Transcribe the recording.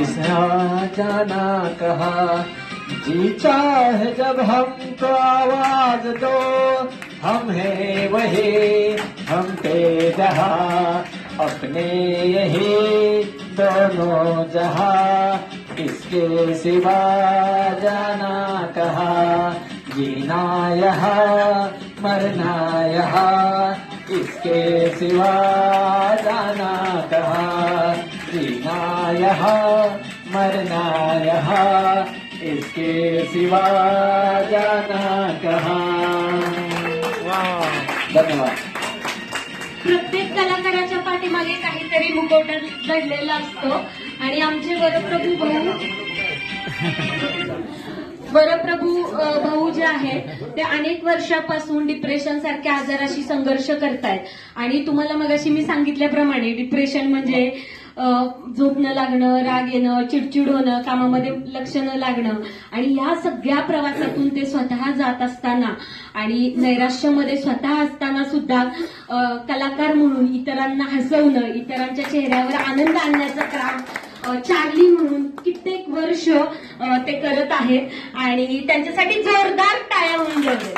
किसने जाना कहा। जीता है जब हमको आवाज दो, हम हैं वही, हम पे जहां, अपने यही दोनों जहां, इसके सिवा जाना कहा। जीना यहाँ मरना यहाँ, इसके सिवा जाना कहा। जीना यहाँ मरना यहाँ, इसके सिवा जाना कहाँ। धन्यवाद। प्रत्येक कलाकाराच्या पाठीमागे काहीतरी मुखवटा दडलेला असतो आणि आमचे वरप्रभू भाऊ जे आहेत ते अनेक वर्षापासून डिप्रेशन सारख्या आजाराशी संघर्ष करतायत आणि तुम्हाला मगाशी मी सांगितल्याप्रमाणे डिप्रेशन म्हणजे झोप न लागणं, राग येणं, चिडचिड होणं, कामामध्ये लक्ष न लागणं आणि ह्या सगळ्या प्रवासातून ते स्वतः जात असताना आणि नैराश्यामध्ये स्वतः असताना सुद्धा कलाकार म्हणून इतरांना हसवणं, इतरांच्या चेहऱ्यावर आनंद आणण्याचं काम चार्ली म्हणून कित्येक वर्ष ते करत आहेत आणि त्यांच्यासाठी जोरदार टाळ्या होऊन गेले।